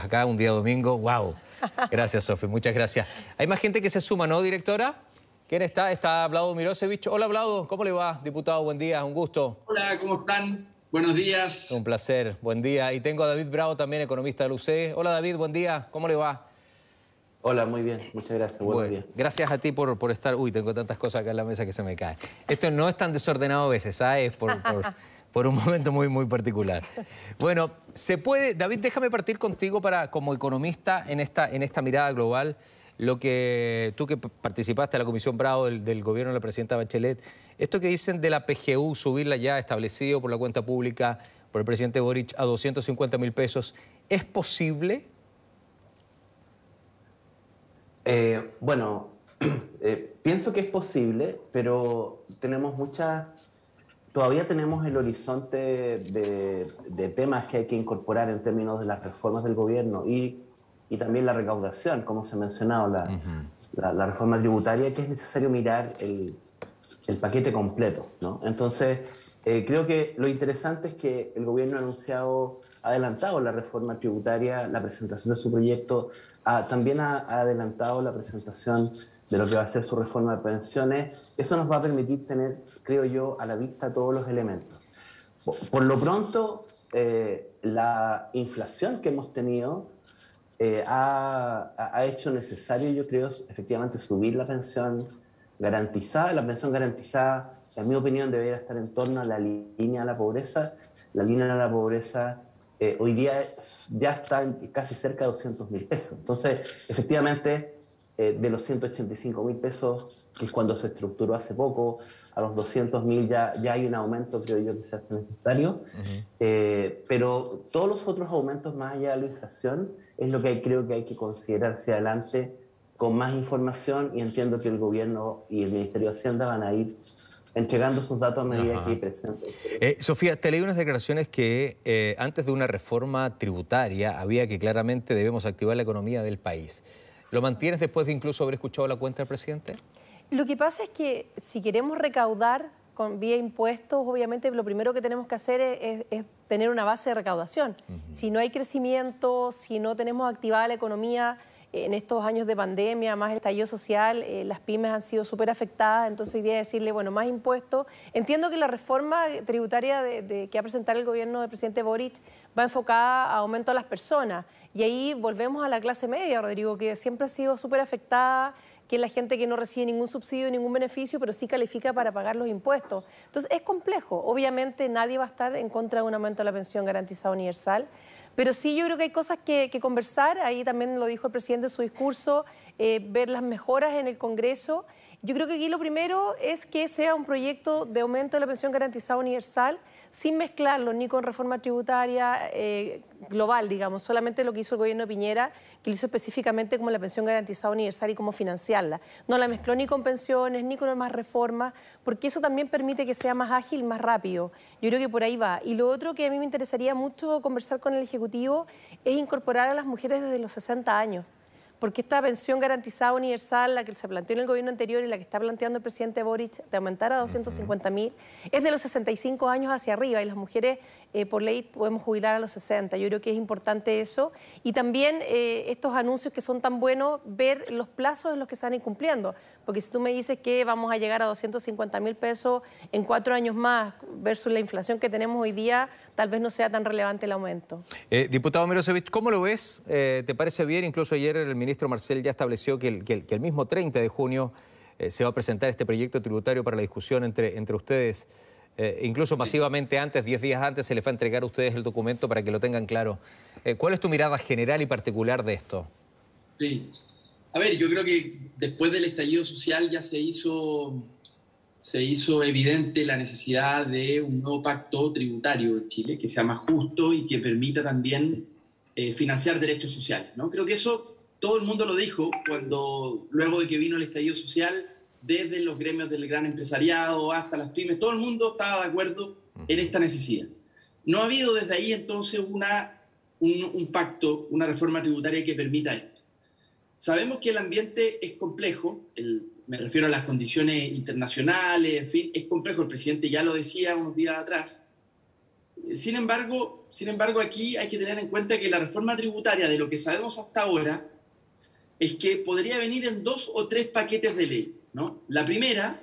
acá, un día domingo. ¡Wow! Gracias, Sofi, muchas gracias. Hay más gente que se suma, ¿no, directora? ¿Quién está? Está Vlado Mirosevic. Hola, Vlado, ¿cómo le va? Diputado, buen día, un gusto. Hola, ¿cómo están? Buenos días. Un placer, buen día. Y tengo a David Bravo también, economista del UC. Hola, David, buen día, ¿cómo le va? Hola, muy bien, muchas gracias, buenos días. Gracias a ti por estar... Uy, tengo tantas cosas acá en la mesa que se me cae. Esto no es tan desordenado a veces, ¿sabes? Por un momento muy particular. Bueno, se puede... David, déjame partir contigo como economista en esta mirada global. Lo que tú que participaste en la Comisión Bravo del gobierno de la presidenta Bachelet, esto que dicen de la PGU, subirla ya establecido por la cuenta pública por el presidente Boric a 250.000 pesos, ¿es posible? Bueno, pienso que es posible, pero todavía tenemos el horizonte de temas que hay que incorporar en términos de las reformas del gobierno y también la recaudación, como se ha mencionado, la reforma tributaria, que es necesario mirar el paquete completo, ¿no? Entonces, creo que lo interesante es que el gobierno ha adelantado la reforma tributaria, la presentación de su proyecto, también ha adelantado la presentación de lo que va a ser su reforma de pensiones. Eso nos va a permitir tener, creo yo, a la vista todos los elementos. Por lo pronto, la inflación que hemos tenido ha hecho necesario, yo creo, efectivamente subir la pensión garantizada. La pensión garantizada, en mi opinión, debería estar en torno a la línea de la pobreza. La línea de la pobreza hoy día ya está casi cerca de 200.000 pesos. Entonces, efectivamente, de los 185.000 pesos, que es cuando se estructuró hace poco, a los 200.000 ya hay un aumento, creo yo, que se hace necesario. Pero todos los otros aumentos más allá de la inflación es lo que creo que hay que considerar hacia adelante con más información, y entiendo que el gobierno y el Ministerio de Hacienda van a ir entregando esos datos a medida que hay presentes. Sofía, te leí unas declaraciones que antes de una reforma tributaria había que claramente debemos activar la economía del país. ¿Lo mantienes después de incluso haber escuchado la cuenta del presidente? Lo que pasa es que si queremos recaudar vía impuestos, obviamente lo primero que tenemos que hacer es tener una base de recaudación. Si no hay crecimiento, si no tenemos activada la economía en estos años de pandemia, más el estallido social, las pymes han sido súper afectadas, entonces hoy día decirle, bueno, más impuestos. Entiendo que la reforma tributaria que va a presentar el gobierno del presidente Boric va enfocada a aumento a las personas. Y ahí volvemos a la clase media, Rodrigo, que siempre ha sido súper afectada, que es la gente que no recibe ningún subsidio, ningún beneficio, pero sí califica para pagar los impuestos. Entonces es complejo. Obviamente nadie va a estar en contra de un aumento de la pensión garantizada universal, pero sí yo creo que hay cosas que conversar. Ahí también lo dijo el presidente en su discurso, ver las mejoras en el Congreso. Yo creo que aquí lo primero es que sea un proyecto de aumento de la pensión garantizada universal sin mezclarlo ni con reforma tributaria global, digamos, solamente lo que hizo el gobierno de Piñera, que lo hizo específicamente como la pensión garantizada universal y cómo financiarla. No la mezcló ni con pensiones, ni con más reformas, porque eso también permite que sea más ágil, más rápido. Yo creo que por ahí va. Y lo otro que a mí me interesaría mucho conversar con el Ejecutivo es incorporar a las mujeres desde los 60 años. Porque esta pensión garantizada universal, la que se planteó en el gobierno anterior y la que está planteando el presidente Boric de aumentar a 250.000, es de los 65 años hacia arriba, y las mujeres por ley podemos jubilar a los 60. Yo creo que es importante eso. Y también estos anuncios que son tan buenos, ver los plazos en los que se van incumpliendo. Porque si tú me dices que vamos a llegar a 250.000 pesos en 4 años más versus la inflación que tenemos hoy día, tal vez no sea tan relevante el aumento. Diputado Mirosevic, ¿cómo lo ves? ¿Te parece bien? Incluso ayer el ministro Marcel ya estableció que el mismo 30 de junio se va a presentar este proyecto tributario para la discusión entre ustedes. Incluso masivamente antes, 10 días antes, se les va a entregar a ustedes el documento para que lo tengan claro. ¿Cuál es tu mirada general y particular de esto? Sí. A ver, yo creo que después del estallido social ya se hizo evidente la necesidad de un nuevo pacto tributario en Chile que sea más justo y que permita también financiar derechos sociales, ¿no? Creo que eso todo el mundo lo dijo luego de que vino el estallido social, desde los gremios del gran empresariado hasta las pymes, todo el mundo estaba de acuerdo en esta necesidad. No ha habido desde ahí entonces un pacto, una reforma tributaria que permita esto. Sabemos que el ambiente es complejo, me refiero a las condiciones internacionales, en fin, es complejo, el presidente ya lo decía unos días atrás, Sin embargo, aquí hay que tener en cuenta que la reforma tributaria, de lo que sabemos hasta ahora, es que podría venir en 2 o 3 paquetes de leyes, ¿no? La primera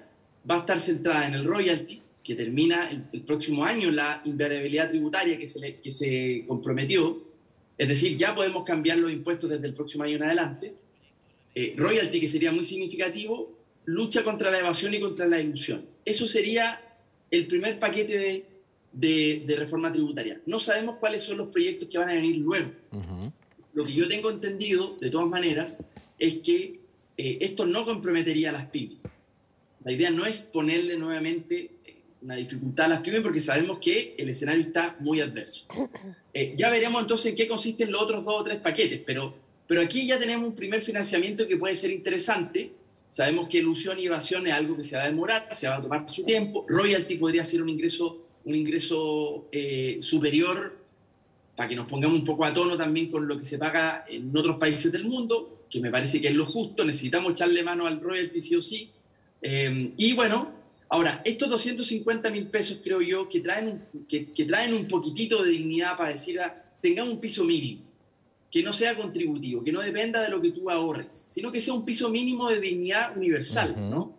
va a estar centrada en el royalty, que termina el próximo año la invariabilidad tributaria que se comprometió, es decir, ya podemos cambiar los impuestos desde el próximo año en adelante. Royalty, que sería muy significativo, lucha contra la evasión y contra la ilusión. Eso sería el primer paquete de reforma tributaria. No sabemos cuáles son los proyectos que van a venir luego. Lo que yo tengo entendido, de todas maneras, es que esto no comprometería a las pymes. La idea no es ponerle nuevamente una dificultad a las pymes porque sabemos que el escenario está muy adverso. Ya veremos entonces en qué consisten los otros 2 o 3 paquetes, pero aquí ya tenemos un primer financiamiento que puede ser interesante. Sabemos que ilusión y evasión es algo que se va a demorar, se va a tomar su tiempo. Royalty podría ser un ingreso superior, para que nos pongamos un poco a tono también con lo que se paga en otros países del mundo, que me parece que es lo justo. Necesitamos echarle mano al royalty sí o sí. Y bueno, ahora, estos 250.000 pesos, creo yo, que traen un poquitito de dignidad para decir, tengamos un piso mínimo, que no sea contributivo, que no dependa de lo que tú ahorres, sino que sea un piso mínimo de dignidad universal, ¿no?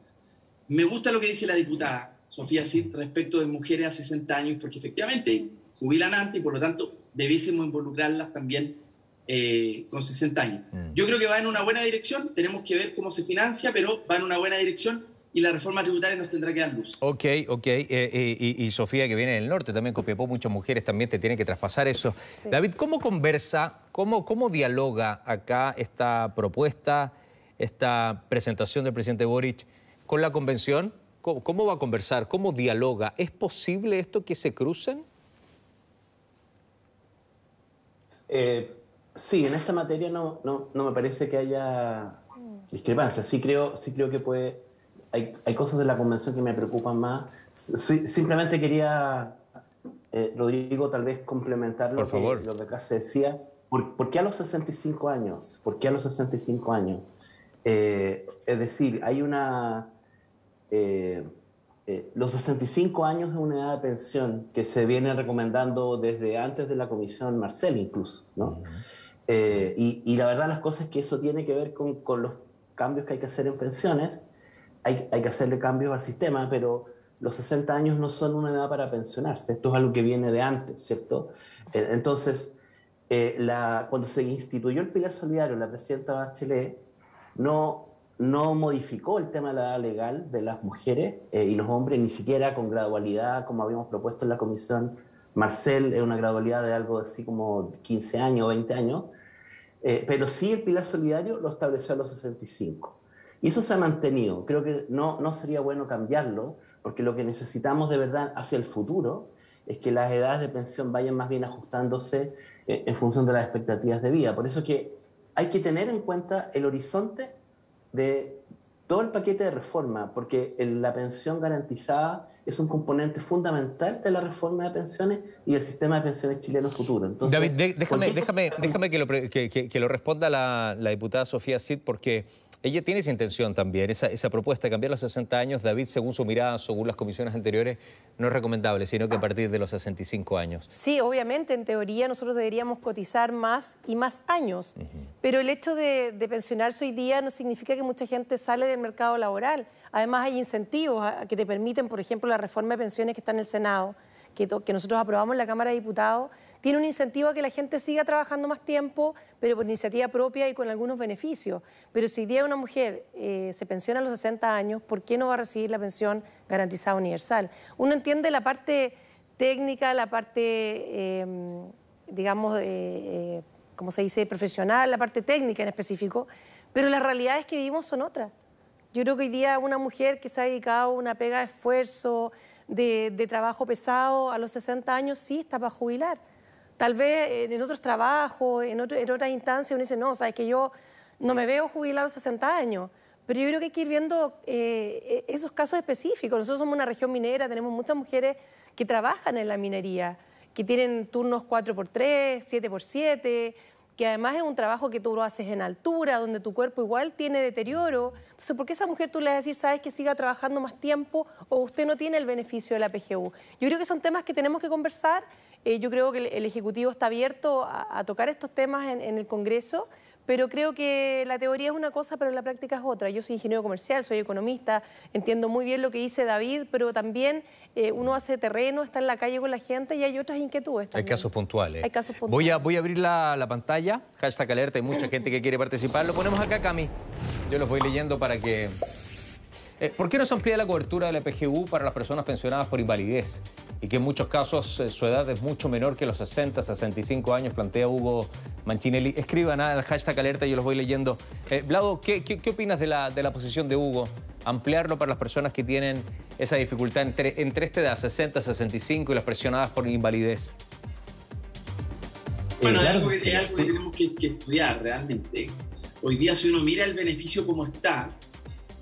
Me gusta lo que dice la diputada Sofía Cid respecto de mujeres a 60 años, porque efectivamente jubilan antes y por lo tanto debiésemos involucrarlas también con 60 años. Yo creo que va en una buena dirección, tenemos que ver cómo se financia, pero va en una buena dirección y la reforma tributaria nos tendrá que dar luz. Ok. Y Sofía, que viene del norte, también Copiapó, muchas mujeres también te tienen que traspasar eso. Sí. David, ¿cómo conversa, cómo dialoga acá esta propuesta, esta presentación del presidente Boric con la convención? ¿Cómo va a conversar? ¿Cómo dialoga? ¿Es posible esto que se crucen? Sí, en esta materia no me parece que haya discrepancia. Sí creo que puede... Hay cosas de la convención que me preocupan más. Simplemente quería, Rodrigo, tal vez complementar lo que acá se decía. ¿Por qué a los 65 años? ¿Por qué a los 65 años? Es decir, hay una... los 65 años es una edad de pensión que se viene recomendando desde antes de la comisión Marcel incluso, ¿no? Y la verdad las cosas es que eso tiene que ver con los cambios que hay que hacer en pensiones. Hay que hacerle cambios al sistema, pero los 60 años no son una edad para pensionarse. Esto es algo que viene de antes, ¿cierto? Entonces, cuando se instituyó el Pilar Solidario, la presidenta Bachelet no modificó el tema de la edad legal de las mujeres y los hombres, ni siquiera con gradualidad, como habíamos propuesto en la comisión Marcel, una gradualidad de algo así como 15 años o 20 años, pero sí el Pilar Solidario lo estableció a los 65. Y eso se ha mantenido. Creo que no sería bueno cambiarlo, porque lo que necesitamos de verdad hacia el futuro es que las edades de pensión vayan más bien ajustándose en función de las expectativas de vida. Por eso es que hay que tener en cuenta el horizonte de todo el paquete de reforma, porque la pensión garantizada es un componente fundamental de la reforma de pensiones y del sistema de pensiones chileno futuro. Entonces, David, déjame que lo responda la diputada Sofía Cid, porque ella tiene esa intención también, esa propuesta de cambiar los 60 años. David, según su mirada, según las comisiones anteriores, no es recomendable, sino que a partir de los 65 años. Sí, obviamente, en teoría nosotros deberíamos cotizar más y más años, pero el hecho de pensionarse hoy día no significa que mucha gente sale del mercado laboral. Además hay incentivos que te permiten, por ejemplo, la reforma de pensiones que está en el Senado, que nosotros aprobamos en la Cámara de Diputados, tiene un incentivo a que la gente siga trabajando más tiempo, pero por iniciativa propia y con algunos beneficios. Pero si hoy día una mujer se pensiona a los 60 años, ¿por qué no va a recibir la pensión garantizada universal? Uno entiende la parte técnica, la parte, digamos, ¿cómo se dice?, profesional, la parte técnica en específico, pero las realidades que vivimos son otras. Yo creo que hoy día una mujer que se ha dedicado a una pega de esfuerzo, de trabajo pesado, a los 60 años sí está para jubilar. Tal vez en otros trabajos, en otras instancias, uno dice, no, sabes que yo no me veo jubilar a los 60 años. Pero yo creo que hay que ir viendo esos casos específicos. Nosotros somos una región minera, tenemos muchas mujeres que trabajan en la minería, que tienen turnos 4x3, 7x7, que además es un trabajo que tú lo haces en altura, donde tu cuerpo igual tiene deterioro. Entonces, ¿por qué a esa mujer tú le vas a decir, sabes que siga trabajando más tiempo o usted no tiene el beneficio de la PGU? Yo creo que son temas que tenemos que conversar, Yo creo que el Ejecutivo está abierto a tocar estos temas en el Congreso, pero creo que la teoría es una cosa, pero la práctica es otra. Yo soy ingeniero comercial, soy economista, entiendo muy bien lo que dice David, pero también uno hace terreno, está en la calle con la gente y hay otras inquietudes también. Hay casos puntuales. Hay casos puntuales. Voy a abrir la pantalla, hashtag alerta, hay mucha gente que quiere participar. Lo ponemos acá, Cami. Yo los voy leyendo para que... ¿Por qué no se amplía la cobertura de la PGU para las personas pensionadas por invalidez? Y que en muchos casos su edad es mucho menor que los 60, 65 años, plantea Hugo Manchinelli. Escriban al hashtag alerta, yo los voy leyendo. Vlado, ¿qué opinas de la posición de Hugo? Ampliarlo para las personas que tienen esa dificultad entre esta edad, 60, 65, y las pensionadas por invalidez. Bueno, es algo que tenemos que estudiar realmente. Hoy día, si uno mira el beneficio como está,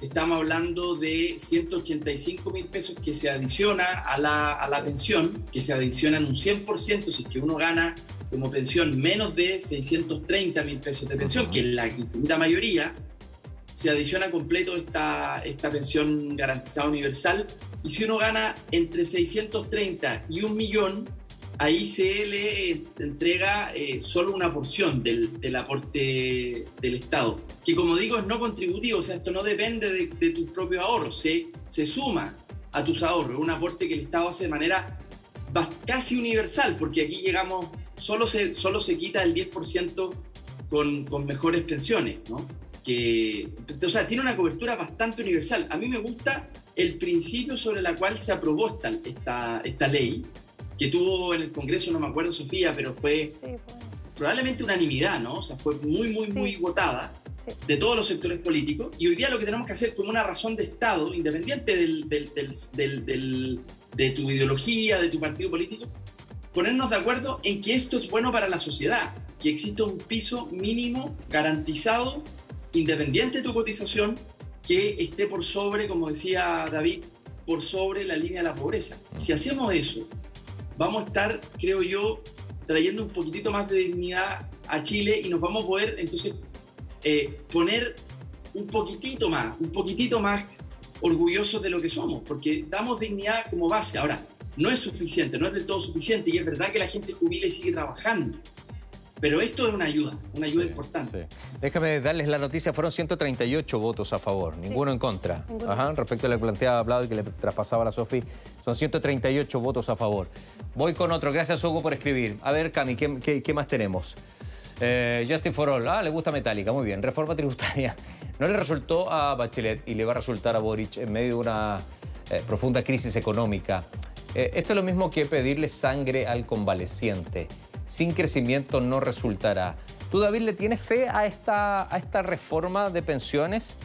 estamos hablando de 185.000 pesos que se adiciona a la pensión, que se adicionan un 100% si es que uno gana como pensión menos de 630.000 pesos de pensión, que es la infinita mayoría, se adiciona completo esta pensión garantizada universal. Y si uno gana entre 630 y 1 millón, ahí se le entrega solo una porción del aporte del Estado, que como digo es no contributivo, o sea, esto no depende de tus propios ahorros, se suma a tus ahorros, un aporte que el Estado hace de manera casi universal, porque aquí llegamos, solo se quita el 10% con mejores pensiones, ¿no? O sea, tiene una cobertura bastante universal. A mí me gusta el principio sobre el cual se aprobó esta ley, que tuvo en el Congreso, no me acuerdo, Sofía, pero fue probablemente unanimidad, ¿no? O sea, fue muy votada de todos los sectores políticos. Y hoy día lo que tenemos que hacer como una razón de Estado, independiente de tu ideología, de tu partido político, ponernos de acuerdo en que esto es bueno para la sociedad, que exista un piso mínimo garantizado, independiente de tu cotización, que esté por sobre, como decía David, por sobre la línea de la pobreza. Si hacemos eso, vamos a estar, creo yo, trayendo un poquitito más de dignidad a Chile y nos vamos a poder, entonces, poner un poquitito más orgullosos de lo que somos, porque damos dignidad como base. Ahora, no es suficiente, no es del todo suficiente, y es verdad que la gente jubila y sigue trabajando, pero esto es una ayuda importante. Sí. Déjame darles la noticia, fueron 138 votos a favor, ninguno en contra. Ajá, respecto a lo que planteaba Vlado y que le traspasaba a la Sofi, son 138 votos a favor. Voy con otro, gracias Hugo por escribir. A ver, Cami, ¿qué más tenemos? Justice for All, le gusta Metallica, muy bien. Reforma tributaria. No le resultó a Bachelet y le va a resultar a Boric en medio de una profunda crisis económica. Esto es lo mismo que pedirle sangre al convaleciente. Sin crecimiento no resultará. ¿Tú, David, le tienes fe a esta reforma de pensiones?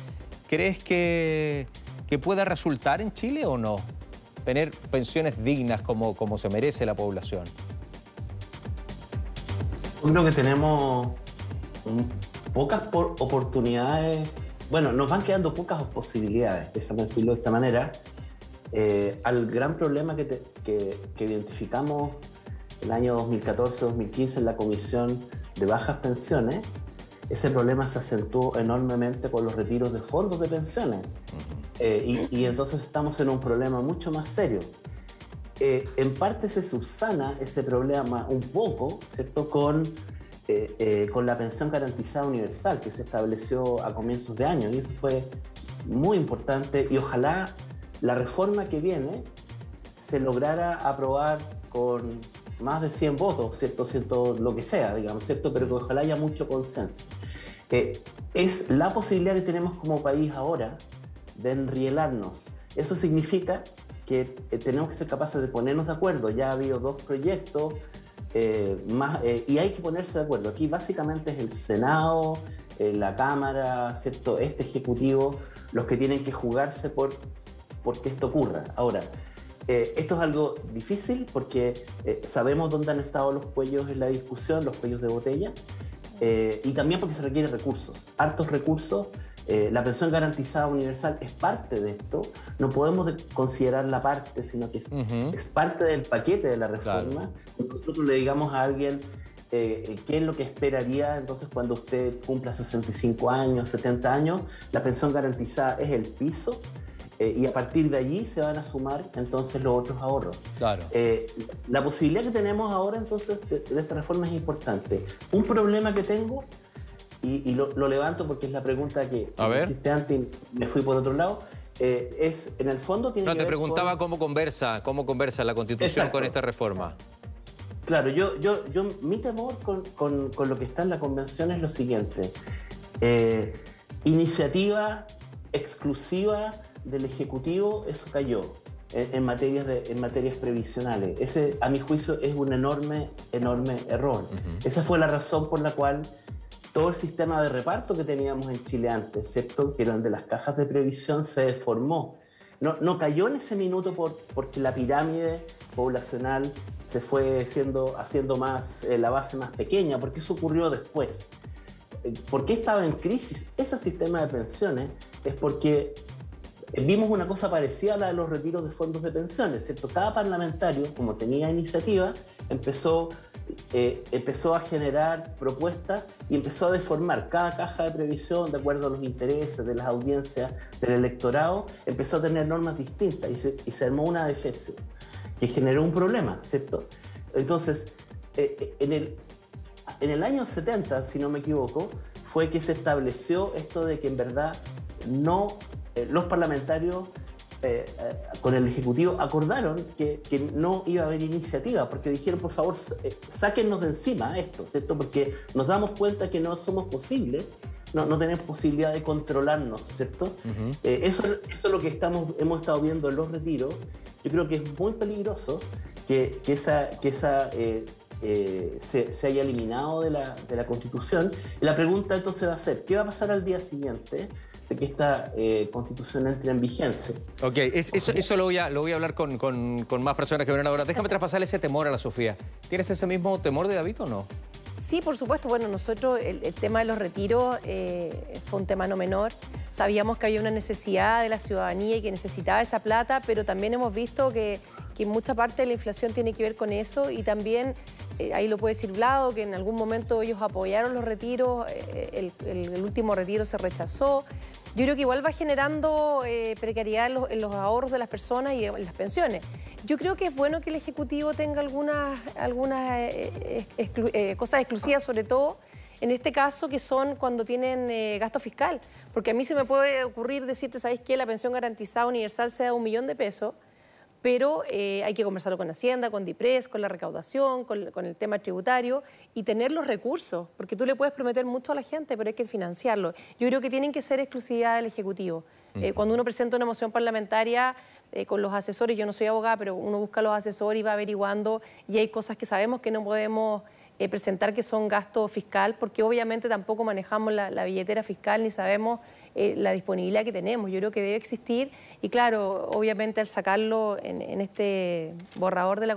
¿Crees que pueda resultar en Chile o no? Tener pensiones dignas como se merece la población. Yo creo que tenemos pocas oportunidades, bueno, nos van quedando pocas posibilidades, déjame decirlo de esta manera, al gran problema que identificamos el año 2014-2015 en la Comisión de Bajas Pensiones. Ese problema se acentuó enormemente con los retiros de fondos de pensiones, y entonces estamos en un problema mucho más serio. En parte se subsana ese problema un poco, ¿cierto?, con la pensión garantizada universal que se estableció a comienzos de año, y eso fue muy importante, y ojalá la reforma que viene se lograra aprobar con más de 100 votos, ¿cierto? Lo que sea, digamos, ¿cierto? Pero que ojalá haya mucho consenso. Es la posibilidad que tenemos como país ahora de enrielarnos. Eso significa que tenemos que ser capaces de ponernos de acuerdo. Ya ha habido 2 proyectos y hay que ponerse de acuerdo. Aquí básicamente es el Senado, la Cámara, ¿cierto?, este Ejecutivo, los que tienen que jugarse por que esto ocurra. Ahora, esto es algo difícil porque sabemos dónde han estado los cuellos en la discusión, los cuellos de botella, y también porque se requieren recursos, hartos recursos. La pensión garantizada universal es parte de esto, no podemos considerarla parte, sino que es parte del paquete de la reforma. Claro. Nosotros le digamos a alguien qué es lo que esperaría entonces cuando usted cumpla 65 años, 70 años, la pensión garantizada es el piso, y a partir de allí se van a sumar entonces los otros ahorros. Claro. La posibilidad que tenemos ahora entonces de esta reforma es importante. Un problema que tengo, y lo levanto porque es la pregunta que hiciste antes y me fui por otro lado, es en el fondo tiene que te ver preguntaba con... cómo conversa la Constitución Exacto. con esta reforma. Claro, mi temor con lo que está en la Convención es lo siguiente. Iniciativa exclusiva del Ejecutivo, eso cayó en materias previsionales. Ese, a mi juicio, es un enorme error. Esa fue la razón por la cual todo el sistema de reparto que teníamos en Chile antes, ¿cierto?, que eran de las cajas de previsión, se deformó. No cayó en ese minuto porque la pirámide poblacional se fue haciendo más, la base más pequeña, porque eso ocurrió después. ¿Por qué estaba en crisis ese sistema de pensiones? Es porque vimos una cosa parecida a la de los retiros de fondos de pensiones, ¿cierto? Cada parlamentario, como tenía iniciativa, empezó a generar propuestas y empezó a deformar cada caja de previsión de acuerdo a los intereses de las audiencias del electorado, empezó a tener normas distintas y se armó una adefesio que generó un problema, ¿cierto? Entonces, en el año 70, si no me equivoco, fue que se estableció esto de que en verdad los parlamentarios con el Ejecutivo acordaron que no iba a haber iniciativa, porque dijeron, por favor, sáquennos de encima esto, ¿cierto? Porque nos damos cuenta que no somos posibles, no tenemos posibilidad de controlarnos, ¿cierto? Eso es lo que hemos estado viendo en los retiros. Yo creo que es muy peligroso que se haya eliminado de la Constitución. Y la pregunta entonces va a ser, ¿qué va a pasar al día siguiente de que esta Constitución entre en vigencia? Ok, eso lo voy a hablar con más personas que vienen ahora. Déjame traspasarle ese temor a la Sofía. ¿Tienes ese mismo temor de David o no? Sí, por supuesto. Bueno, nosotros el tema de los retiros fue un tema no menor. Sabíamos que había una necesidad de la ciudadanía y que necesitaba esa plata, pero también hemos visto que mucha parte de la inflación tiene que ver con eso y también, ahí lo puede decir Vlado, que en algún momento ellos apoyaron los retiros, el último retiro se rechazó. Yo creo que igual va generando precariedad en los ahorros de las personas y en las pensiones. Yo creo que es bueno que el Ejecutivo tenga algunas cosas exclusivas, sobre todo en este caso, que son cuando tienen gasto fiscal. Porque a mí se me puede ocurrir decirte, ¿sabes qué? La pensión garantizada universal sea de $1 millón, pero hay que conversarlo con Hacienda, con DIPRES, con la recaudación, con el tema tributario y tener los recursos, porque tú le puedes prometer mucho a la gente, pero hay que financiarlo. Yo creo que tienen que ser exclusividad del Ejecutivo. Cuando uno presenta una moción parlamentaria con los asesores, yo no soy abogada, pero uno busca a los asesores y va averiguando y hay cosas que sabemos que no podemos presentar que son gasto fiscal, porque obviamente tampoco manejamos la billetera fiscal ni sabemos la disponibilidad que tenemos. Yo creo que debe existir y claro, obviamente al sacarlo en este borrador de la